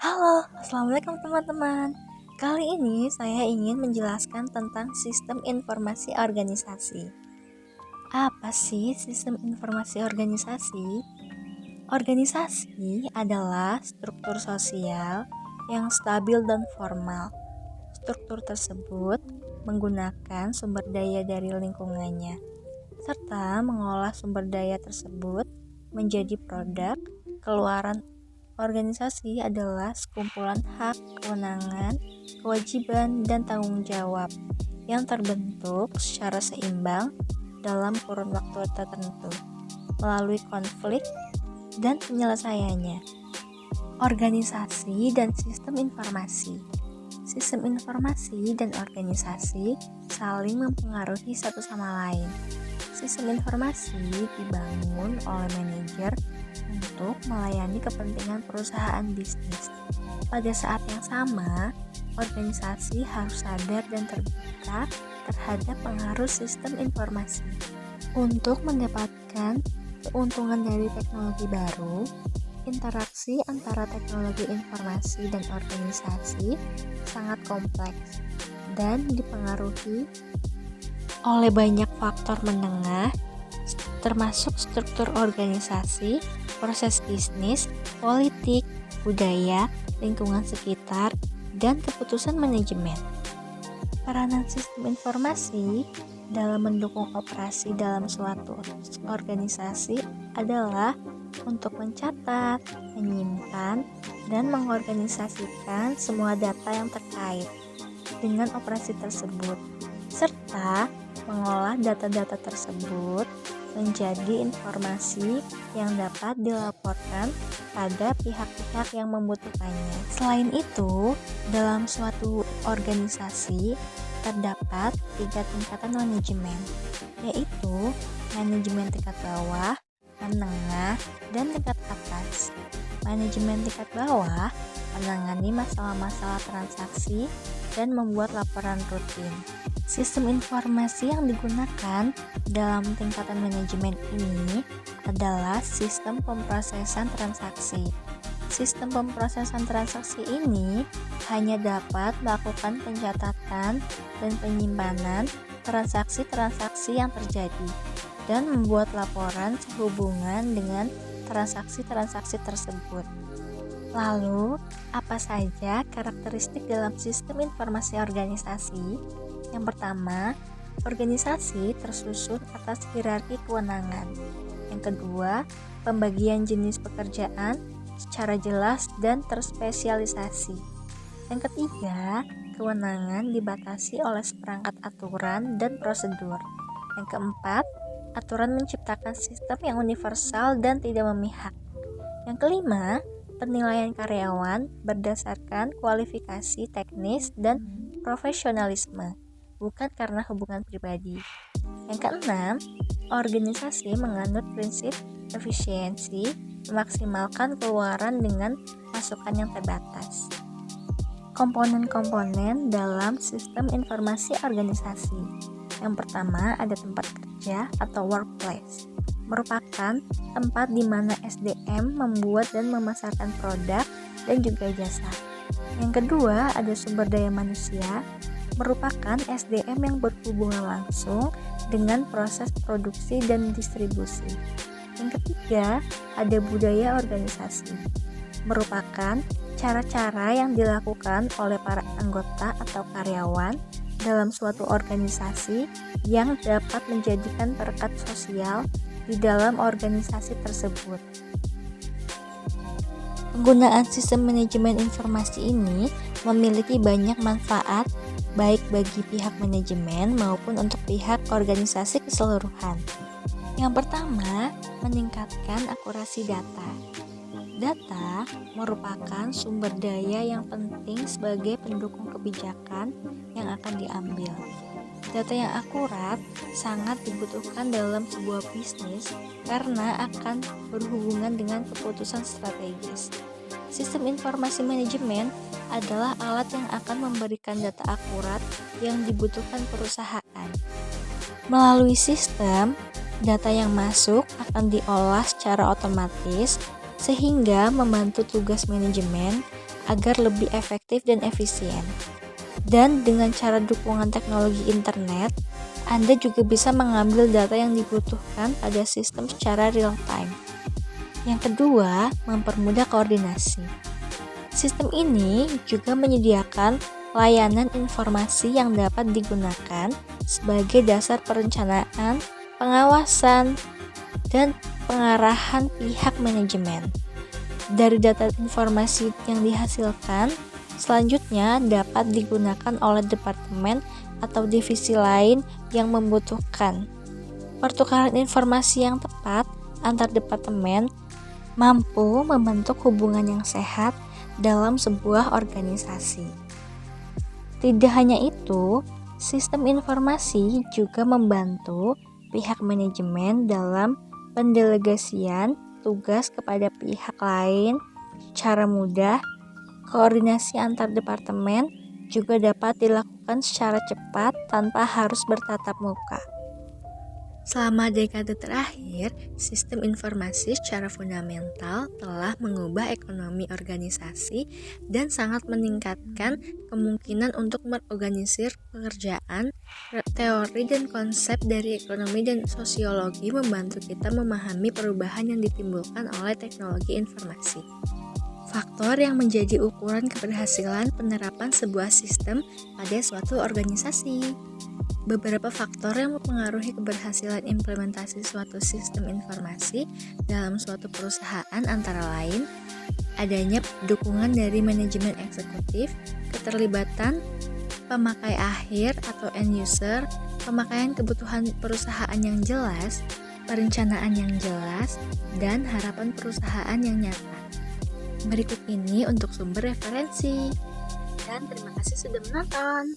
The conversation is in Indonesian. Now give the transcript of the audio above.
Halo, assalamualaikum teman-teman. Kali ini saya ingin menjelaskan tentang sistem informasi organisasi. Apa sih sistem informasi organisasi? Organisasi adalah struktur sosial yang stabil dan formal. Struktur tersebut menggunakan sumber daya dari lingkungannya, serta mengolah sumber daya tersebut menjadi produk. Keluaran organisasi adalah sekumpulan hak, kewenangan, kewajiban, dan tanggung jawab yang terbentuk secara seimbang dalam kurun waktu tertentu melalui konflik dan penyelesaiannya. Organisasi dan sistem informasi. Sistem informasi dan organisasi saling mempengaruhi satu sama lain. Sistem informasi dibangun oleh manajer untuk melayani kepentingan perusahaan bisnis. Pada saat yang sama, organisasi harus sadar dan terbuka terhadap pengaruh sistem informasi. Untuk mendapatkan keuntungan dari teknologi baru, interaksi antara teknologi informasi dan organisasi sangat kompleks dan dipengaruhi oleh banyak faktor menengah, termasuk struktur organisasi, proses bisnis, politik, budaya, lingkungan sekitar, dan keputusan manajemen. Peranan sistem informasi dalam mendukung operasi dalam suatu organisasi adalah untuk mencatat, menyimpan, dan mengorganisasikan semua data yang terkait dengan operasi tersebut, serta mengolah data-data tersebut menjadi informasi yang dapat dilaporkan pada pihak-pihak yang membutuhkannya. Selain itu, dalam suatu organisasi terdapat 3 tingkatan manajemen, yaitu manajemen tingkat bawah, menengah, dan tingkat atas. Manajemen tingkat bawah menangani masalah-masalah transaksi dan membuat laporan rutin. Sistem informasi yang digunakan dalam tingkatan manajemen ini adalah sistem pemrosesan transaksi. Sistem pemrosesan transaksi ini hanya dapat melakukan pencatatan dan penyimpanan transaksi-transaksi yang terjadi dan membuat laporan sehubungan dengan transaksi-transaksi tersebut. Lalu, apa saja karakteristik dalam sistem informasi organisasi? Yang pertama, organisasi tersusun atas hierarki kewenangan. Yang kedua, pembagian jenis pekerjaan secara jelas dan terspesialisasi. Yang ketiga, kewenangan dibatasi oleh seperangkat aturan dan prosedur. Yang keempat, aturan menciptakan sistem yang universal dan tidak memihak. Yang kelima, penilaian karyawan berdasarkan kualifikasi teknis dan profesionalisme, bukan karena hubungan pribadi. Yang keenam, organisasi menganut prinsip efisiensi, memaksimalkan keluaran dengan masukan yang terbatas. Komponen-komponen dalam sistem informasi organisasi. Yang pertama ada tempat kerja atau workplace, merupakan tempat di mana SDM membuat dan memasarkan produk dan juga jasa. Yang kedua ada sumber daya manusia, merupakan SDM yang berhubungan langsung dengan proses produksi dan distribusi. Yang ketiga ada budaya organisasi, merupakan cara-cara yang dilakukan oleh para anggota atau karyawan dalam suatu organisasi yang dapat menjadikan perekat sosial di dalam organisasi tersebut. Penggunaan sistem manajemen informasi ini memiliki banyak manfaat baik bagi pihak manajemen maupun untuk pihak organisasi keseluruhan. Yang pertama, meningkatkan akurasi data. Data merupakan sumber daya yang penting sebagai pendukung kebijakan yang akan diambil. Data yang akurat sangat dibutuhkan dalam sebuah bisnis karena akan berhubungan dengan keputusan strategis. Sistem informasi manajemen adalah alat yang akan memberikan data akurat yang dibutuhkan perusahaan. Melalui sistem, data yang masuk akan diolah secara otomatis sehingga membantu tugas manajemen agar lebih efektif dan efisien. Dan dengan cara dukungan teknologi internet, Anda juga bisa mengambil data yang dibutuhkan pada sistem secara real time. Yang kedua, mempermudah koordinasi. Sistem ini juga menyediakan layanan informasi yang dapat digunakan sebagai dasar perencanaan, pengawasan, dan pengarahan pihak manajemen. Dari data informasi yang dihasilkan, selanjutnya dapat digunakan oleh departemen atau divisi lain yang membutuhkan. Pertukaran informasi yang tepat antar departemen mampu membentuk hubungan yang sehat dalam sebuah organisasi. Tidak hanya itu, sistem informasi juga membantu pihak manajemen dalam pendelegasian tugas kepada pihak lain secara mudah. Koordinasi antar departemen juga dapat dilakukan secara cepat tanpa harus bertatap muka. Selama dekade terakhir, sistem informasi secara fundamental telah mengubah ekonomi organisasi dan sangat meningkatkan kemungkinan untuk mengorganisir pekerjaan. Teori dan konsep dari ekonomi dan sosiologi membantu kita memahami perubahan yang ditimbulkan oleh teknologi informasi. Faktor yang menjadi ukuran keberhasilan penerapan sebuah sistem pada suatu organisasi. Beberapa faktor yang mempengaruhi keberhasilan implementasi suatu sistem informasi dalam suatu perusahaan antara lain adanya dukungan dari manajemen eksekutif, keterlibatan pemakai akhir atau end user, pemakaian kebutuhan perusahaan yang jelas, perencanaan yang jelas, dan harapan perusahaan yang nyata. Berikut ini untuk sumber referensi. Dan terima kasih sudah menonton.